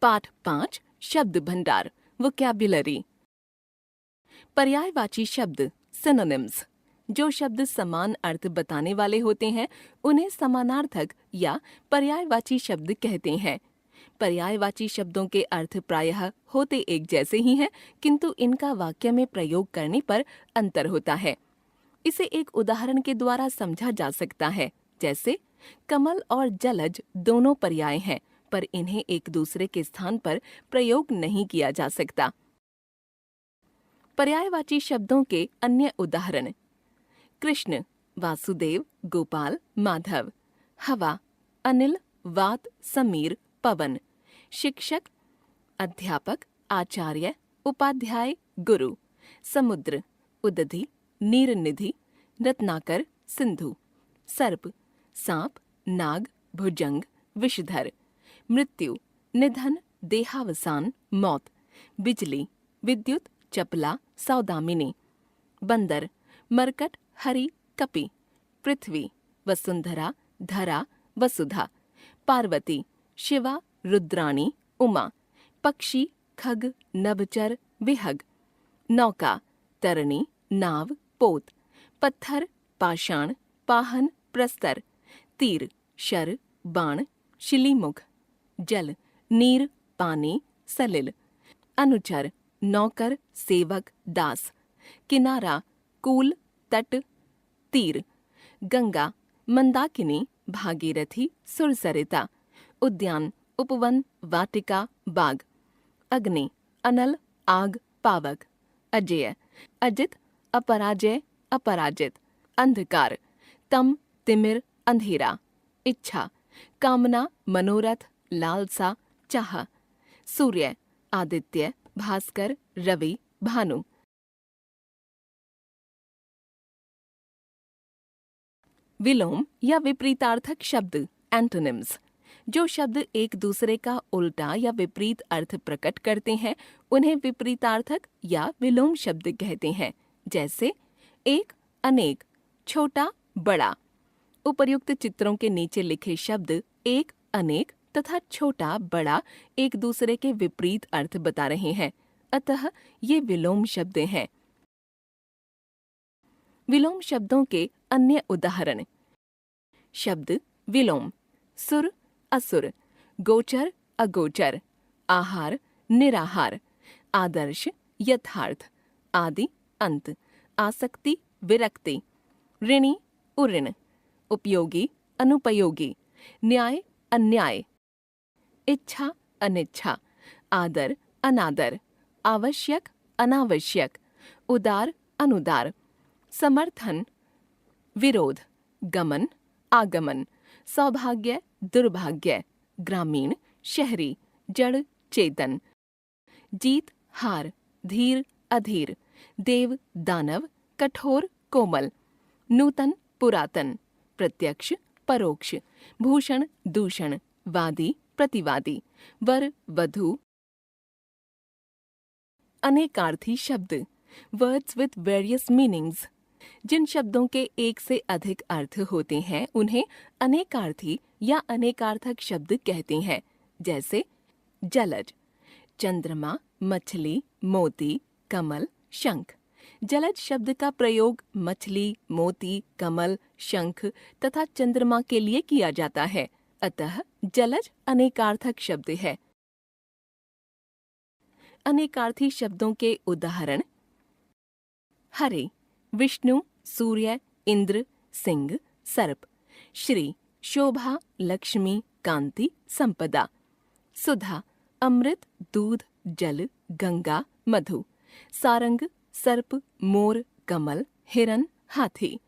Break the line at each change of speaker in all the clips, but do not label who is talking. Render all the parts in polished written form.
पाठ 5 शब्द भंडार वोकैब्युलरी। पर्यायवाची शब्द सिनोनिम्स। जो शब्द समान अर्थ बताने वाले होते हैं उन्हें समानार्थक या पर्यायवाची शब्द कहते हैं। पर्यायवाची शब्दों के अर्थ प्रायः होते एक जैसे ही हैं, किंतु इनका वाक्य में प्रयोग करने पर अंतर होता है। इसे एक उदाहरण के द्वारा समझा जा सकता है, जैसे कमल और जलज दोनों पर्याय हैं, पर इन्हें एक दूसरे के स्थान पर प्रयोग नहीं किया जा सकता। पर्यायवाची शब्दों के अन्य उदाहरण: कृष्ण, वासुदेव, गोपाल, माधव। हवा, अनिल, वात, समीर, पवन। शिक्षक, अध्यापक, आचार्य, उपाध्याय, गुरु। समुद्र, उदधि, नीरनिधि, रत्नाकर, सिंधु। सर्प, सांप, नाग, भुजंग, विषधर। मृत्यु, निधन, देहावसान, मौत। बिजली, विद्युत, चपला, सौदामिनी। बंदर, मरकट, हरि, कपि। पृथ्वी, वसुंधरा, धरा, वसुधा। पार्वती, शिवा, रुद्राणी, उमा। पक्षी, खग, नभचर, विहग। नौका, तरणी, नाव, पोत। पत्थर, पाषाण, पाहन, प्रस्तर। तीर, शर, बाण, शिलीमुख। जल, नीर, पानी, सलिल। अनुचर, नौकर, सेवक, दास। किनारा, कूल, तट, तीर। गंगा, मंदाकिनी, भागीरथी, सुरसरिता। उद्यान, उपवन, वाटिका, बाग। अग्नि, अनल, आग, पावक। अजेय, अजित, अपराजय, अपराजित। अंधकार, तम, तिमिर, अंधेरा। इच्छा, कामना, मनोरथ, लालसा, चाह। सूर्य, आदित्य, भास्कर, रवि, भानु। विलोम या विपरीतार्थक शब्द एंटोनिम्स। जो शब्द एक दूसरे का उल्टा या विपरीत अर्थ प्रकट करते हैं उन्हें विपरीतार्थक या विलोम शब्द कहते हैं। जैसे एक, अनेक, छोटा, बड़ा। उपर्युक्त चित्रों के नीचे लिखे शब्द एक, अनेक तथा छोटा, बड़ा एक दूसरे के विपरीत अर्थ बता रहे हैं, अतः ये विलोम शब्द हैं। विलोम शब्दों के अन्य उदाहरण: शब्द विलोम: सुर, असुर। गोचर, अगोचर। आहार, निराहार। आदर्श, यथार्थ। आदि, अंत। आसक्ति, विरक्ति। ऋणी, उऋण। उपयोगी, अनुपयोगी। न्याय, अन्याय। इच्छा, अनिच्छा। आदर, अनादर। आवश्यक, अनावश्यक। उदार, अनुदार। समर्थन, विरोध। गमन, आगमन। सौभाग्य, दुर्भाग्य। ग्रामीण, शहरी। जड़, चेतन। जीत, हार। धीर, अधीर। देव, दानव। कठोर, कोमल। नूतन, पुरातन। प्रत्यक्ष, परोक्ष। भूषण, दूषण। वादी, प्रतिवादी। वर, वधू। अनेकार्थी शब्द वर्ड्स विथ वेरियस मीनिंग्स। जिन शब्दों के एक से अधिक अर्थ होते हैं उन्हें अनेकार्थी या अनेकार्थक शब्द कहते हैं। जैसे जलज, चंद्रमा, मछली, मोती, कमल, शंख। जलज शब्द का प्रयोग मछली, मोती, कमल, शंख तथा चंद्रमा के लिए किया जाता है, अतः जलज अनेकार्थक शब्द है। अनेकार्थी शब्दों के उदाहरण: हरे, विष्णु, सूर्य, इंद्र, सिंह, सर्प। श्री, शोभा, लक्ष्मी, कांति, संपदा। सुधा, अमृत, दूध, जल, गंगा, मधु। सारंग, सर्प, मोर, कमल, हिरन, हाथी।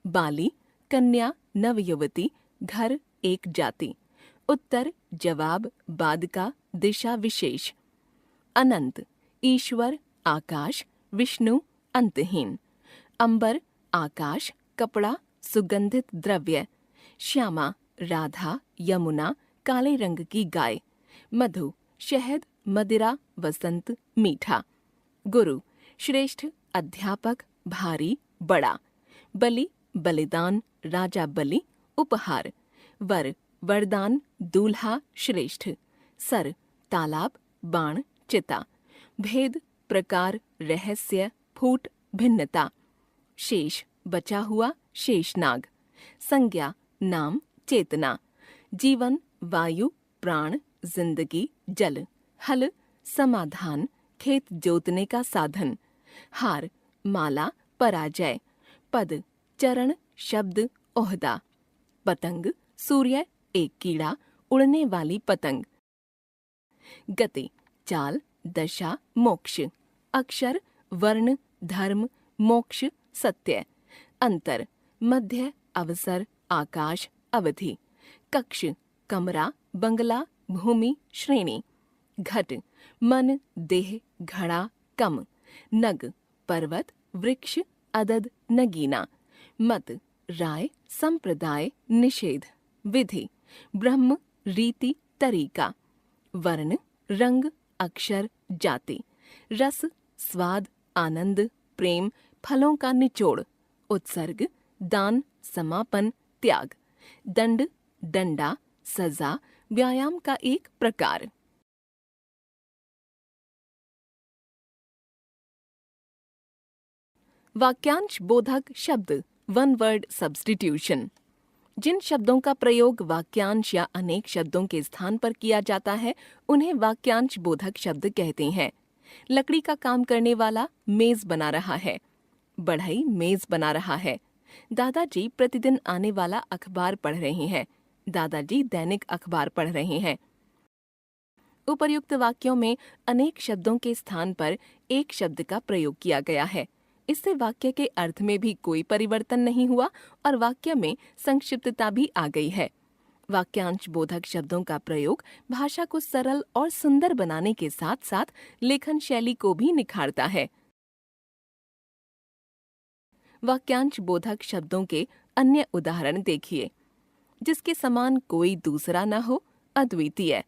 बाली, कन्या, नवयुवती, घर, एक जाति। उत्तर, जवाब, बादका, दिशा, विशेष। अनंत, ईश्वर, आकाश, विष्णु, अंतहीन। अंबर, आकाश, कपड़ा, सुगंधित द्रव्य। श्यामा, राधा, यमुना, काले रंग की गाय। मधु, शहद, मदिरा, वसंत, मीठा। गुरु, श्रेष्ठ, अध्यापक, भारी, बड़ा। बलि, बलिदान, राजा बलि, उपहार। वर, वरदान, दूल्हा, श्रेष्ठ। सर, तालाब, बाण, चिता। भेद, प्रकार, रहस्य, फूट, भिन्नता। शेष, बचा हुआ, शेषनाग। संज्ञा, नाम, चेतना। जीवन, वायु, प्राण, जिंदगी, जल। हल, समाधान, खेत जोतने का साधन। हार, माला, पराजय। पद, चरण, शब्द, ओहदा। पतंग, सूर्य, एक कीड़ा, उड़ने वाली पतंग। गति, चाल, दशा, मोक्ष। अक्षर, वर्ण, धर्म, मोक्ष, सत्य। अंतर, मध्य, अवसर, आकाश, अवधि। कक्ष, कमरा, बंगला, भूमि, श्रेणी। घट, मन, देह, घड़ा, कम। नग, पर्वत, वृक्ष, अदद, नगीना। मत, राय, संप्रदाय, निषेध। विधि, ब्रह्म, रीति, तरीका। वर्ण, रंग, अक्षर, जाति। रस, स्वाद, आनंद, प्रेम, फलों का निचोड़। उत्सर्ग, दान, समापन, त्याग। दंड, डंडा, सजा, व्यायाम का एक प्रकार। वाक्यांश बोधक शब्द, वन वर्ड सब्स्टिट्यूशन। जिन शब्दों का प्रयोग वाक्यांश या अनेक शब्दों के स्थान पर किया जाता है उन्हें वाक्यांश बोधक शब्द कहते हैं। लकड़ी का काम करने वाला मेज बना रहा है। बढ़ई मेज बना रहा है। दादाजी प्रतिदिन आने वाला अखबार पढ़ रहे हैं। दादाजी दैनिक अखबार पढ़ रहे हैं। उपर्युक्त वाक्यों में अनेक शब्दों के स्थान पर एक शब्द का प्रयोग किया गया है। इससे वाक्य के अर्थ में भी कोई परिवर्तन नहीं हुआ और वाक्य में संक्षिप्तता भी आ गई है। वाक्यांश बोधक शब्दों का प्रयोग भाषा को सरल और सुंदर बनाने के साथ साथ लेखन शैली को भी निखारता है। वाक्यांश बोधक शब्दों के अन्य उदाहरण देखिए। जिसके समान कोई दूसरा न हो, अद्वितीय।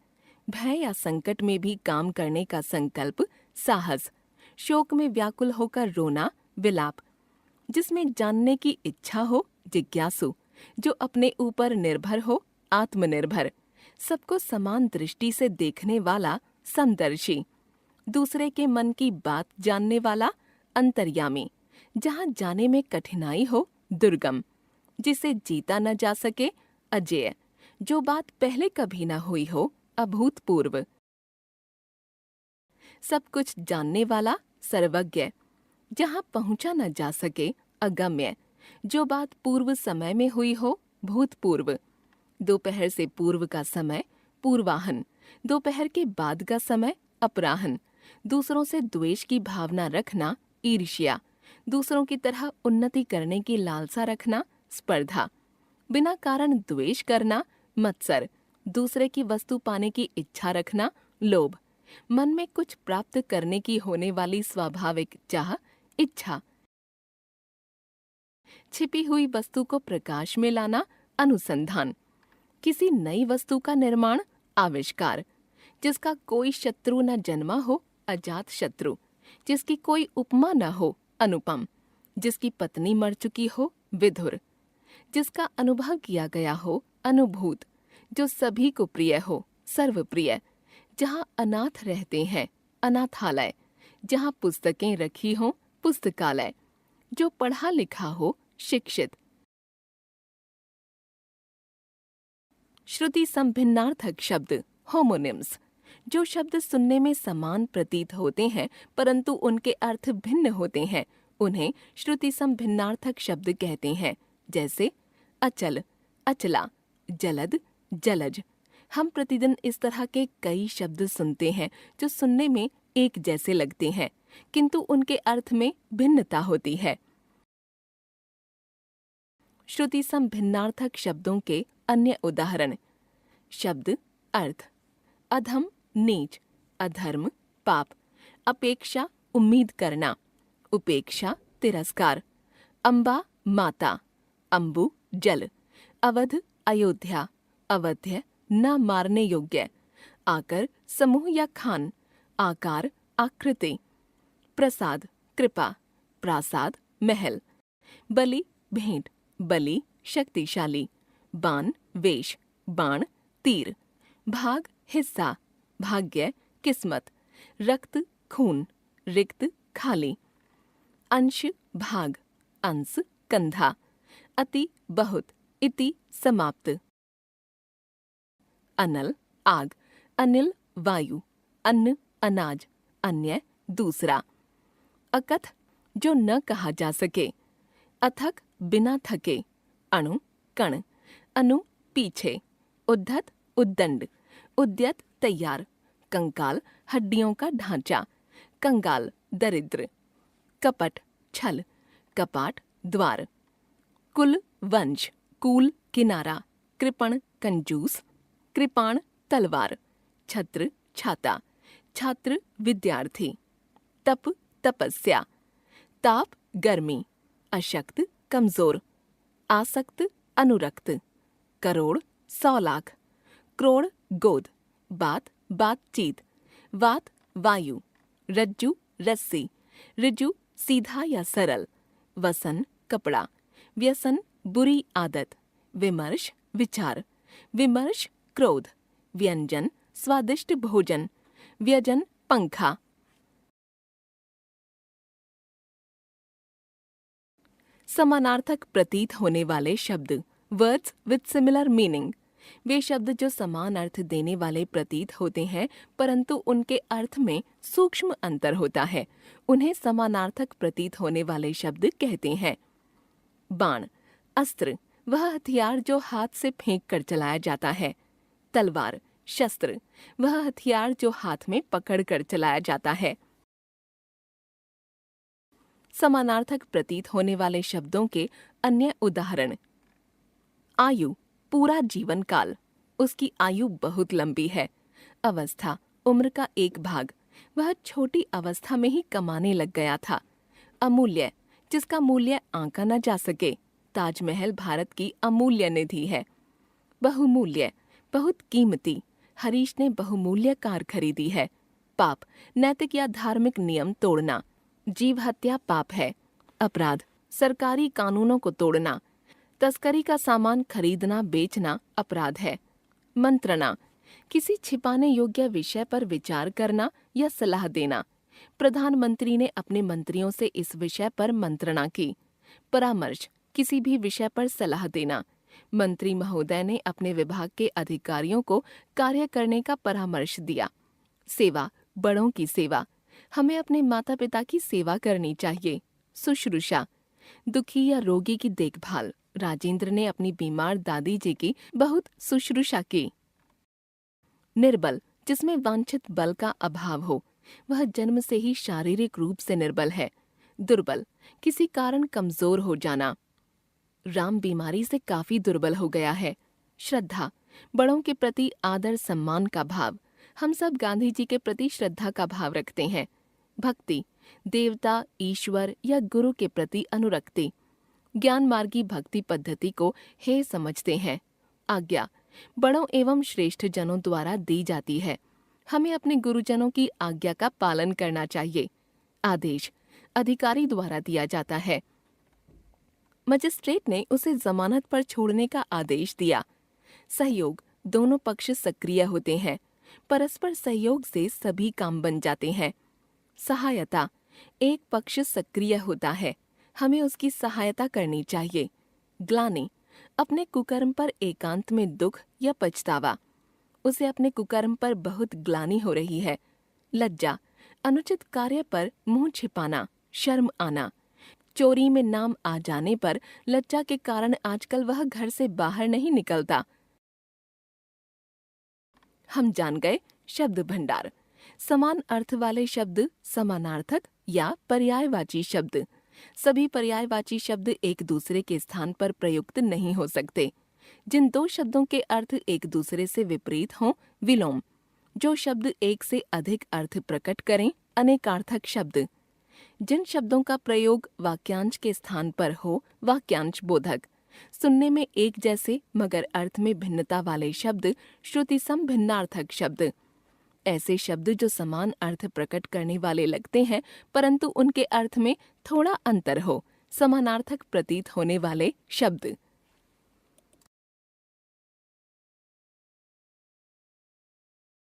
भय या संकट में भी काम करने का संकल्प, साहस। शोक में व्याकुल होकर रोना, विलाप। जिसमें जानने की इच्छा हो, जिज्ञासु। जो अपने ऊपर निर्भर हो, आत्मनिर्भर। सबको समान दृष्टि से देखने वाला, समदर्शी। दूसरे के मन की बात जानने वाला, अंतर्यामी। जहाँ जाने में कठिनाई हो, दुर्गम। जिसे जीता न जा सके, अजेय। जो बात पहले कभी न हुई हो, अभूतपूर्व। सब कुछ जानने वाला, सर्वज्ञ। जहाँ पहुँचा न जा सके, अगम्य। जो बात पूर्व समय में हुई हो, भूतपूर्व। दोपहर से पूर्व का समय, पूर्वाहन। दोपहर के बाद का समय, अपराहन। दूसरों से द्वेष की भावना रखना, ईर्ष्या। दूसरों की तरह उन्नति करने की लालसा रखना, स्पर्धा। बिना कारण द्वेष करना, मत्सर। दूसरे की वस्तु पाने की इच्छा रखना, लोभ। मन में कुछ प्राप्त करने की होने वाली स्वाभाविक चाह, इच्छा। छिपी हुई वस्तु को प्रकाश में लाना, अनुसंधान। किसी नई वस्तु का निर्माण, आविष्कार। जिसका कोई शत्रु न जन्मा हो, अजात शत्रु। जिसकी कोई उपमा न हो, अनुपम। जिसकी पत्नी मर चुकी हो, विधुर। जिसका अनुभव किया गया हो, अनुभूत। जो सभी को प्रिय हो, सर्वप्रिय। जहाँ अनाथ रहते हैं, अनाथालय। जहाँ पुस्तकें रखी हों, पुस्तकालय। जो पढ़ा लिखा हो, शिक्षित। श्रुति संभिन्नार्थक शब्द, होमोनिम्स। जो शब्द सुनने में समान प्रतीत होते हैं परंतु उनके अर्थ भिन्न होते हैं उन्हें श्रुति संभिन्नार्थक शब्द कहते हैं। जैसे अचल, अचला, जलद, जलज। हम प्रतिदिन इस तरह के कई शब्द सुनते हैं जो सुनने में एक जैसे लगते हैं किंतु उनके अर्थ में भिन्नता होती है। श्रुति संभिन्नार्थक शब्दों के अन्य उदाहरण। शब्द, अर्थ। अधम, नीच, अधर्म, पाप। अपेक्षा, उम्मीद करना। उपेक्षा, तिरस्कार। अम्बा, माता। अम्बु, जल। अवध, अयोध्या। अवध्य, न मारने योग्य। आकर, समूह या खान। आकार, आकृति। प्रसाद, कृपा। प्रासाद, महल। बलि, भेंट। बलि, शक्तिशाली। बाण, वेश। बाण, तीर। भाग, हिस्सा। भाग्य किस्मत, रक्त खून, रिक्त खाली, अंश भाग, अंश कंधा, अति बहुत, इति समाप्त, अनल आग, अनिल वायु, अन्न अनाज, अन्य दूसरा, अकथ जो न कहा जा सके, अथक बिना थके, अणु कण, अनु पीछे, उद्धत उद्दंड, उद्यत तैयार, कंकाल हड्डियों का ढांचा, कंगाल दरिद्र, कपट छल, कपाट द्वार, कुल वंश, कूल किनारा, कृपण कंजूस, कृपाण तलवार, छत्र छाता, छात्र विद्यार्थी, तप तपस्या, ताप गर्मी, अशक्त कमजोर, आसक्त अनुरक्त, करोड़ 100 लाख, क्रोड़ गोद, बात बातचीत, वात वायु, रज्जु रस्सी, ऋजु सीधा या सरल, वसन कपड़ा, व्यसन बुरी आदत, विमर्श विचार, विमर्श क्रोध, व्यंजन स्वादिष्ट भोजन, व्यजन पंखा। समानार्थक प्रतीत होने वाले शब्द, वर्ड्स विद सिमिलर मीनिंग, वे शब्द जो समान अर्थ देने वाले प्रतीत होते हैं परंतु उनके अर्थ में सूक्ष्म अंतर होता है, उन्हें समानार्थक प्रतीत होने वाले शब्द कहते हैं। बाण अस्त्र, वह हथियार जो हाथ से फेंक कर चलाया जाता है। तलवार शस्त्र, वह हथियार जो हाथ में पकड़ कर चलाया जाता है। समानार्थक प्रतीत होने वाले शब्दों के अन्य उदाहरण, आयु पूरा जीवन काल, उसकी आयु बहुत लंबी है। अवस्था उम्र का एक भाग, वह छोटी अवस्था में ही कमाने लग गया था। अमूल्य जिसका मूल्य आंका न जा सके, ताजमहल भारत की अमूल्य निधि है। बहुमूल्य बहुत कीमती, हरीश ने बहुमूल्य कार खरीदी है। पाप नैतिक या धार्मिक नियम तोड़ना, जीव हत्या पाप है। अपराध सरकारी कानूनों को तोड़ना, तस्करी का सामान खरीदना बेचना अपराध है। मंत्रणा किसी छिपाने योग्य विषय पर विचार करना या सलाह देना। प्रधानमंत्री ने अपने मंत्रियों से इस विषय पर मंत्रणा की। परामर्श किसी भी विषय पर सलाह देना। मंत्री महोदय ने अपने विभाग के अधिकारियों को कार्य करने का परामर्श दिया। सेवा बड़ों की सेवा, हमें अपने माता पिता की सेवा करनी चाहिए। शुश्रूषा दुखी या रोगी की देखभाल, राजेंद्र ने अपनी बीमार दादी जी की बहुत शुश्रूषा की। निर्बल जिसमें वांछित बल का अभाव हो, वह जन्म से ही शारीरिक रूप से निर्बल है। दुर्बल किसी कारण कमजोर हो जाना। राम बीमारी से काफी दुर्बल हो गया है। श्रद्धा बड़ों के प्रति आदर सम्मान का भाव, हम सब गांधी जी के प्रति श्रद्धा का भाव रखते हैं। भक्ति देवता ईश्वर या गुरु के प्रति अनुरक्ति, ज्ञान मार्गी भक्ति पद्धति को हे समझते हैं। आज्ञा बड़ों एवं श्रेष्ठ जनों द्वारा दी जाती है, हमें अपने गुरुजनों की आज्ञा का पालन करना चाहिए। आदेश अधिकारी द्वारा दिया जाता है। मजिस्ट्रेट ने उसे जमानत पर छोड़ने का आदेश दिया। सहयोग दोनों पक्ष सक्रिय होते हैं, परस्पर सहयोग से सभी काम बन जाते हैं। सहायता एक पक्ष सक्रिय होता है, हमें उसकी सहायता करनी चाहिए। ग्लानि अपने कुकर्म पर एकांत में दुख या पछतावा, उसे अपने कुकर्म पर बहुत ग्लानि हो रही है। लज्जा अनुचित कार्य पर मुंह छिपाना, शर्म आना। चोरी में नाम आ जाने पर लज्जा के कारण आजकल वह घर से बाहर नहीं निकलता। हम जान गए शब्द भंडार। समान अर्थ वाले शब्द समानार्थक या पर्यायवाची शब्द। सभी पर्यायवाची शब्द एक दूसरे के स्थान पर प्रयुक्त नहीं हो सकते। जिन दो शब्दों के अर्थ एक दूसरे से विपरीत हों, विलोम। जो शब्द एक से अधिक अर्थ प्रकट करें, अनेकार्थक शब्द। जिन शब्दों का प्रयोग वाक्यांश के स्थान पर हो, वाक्यांश बोधक। सुनने में एक जैसे मगर अर्थ में भिन्नता वाले शब्द, श्रुति सम भिन्नार्थक शब्द। ऐसे शब्द जो समान अर्थ प्रकट करने वाले लगते हैं परंतु उनके अर्थ में थोड़ा अंतर हो, समानार्थक प्रतीत होने वाले शब्द।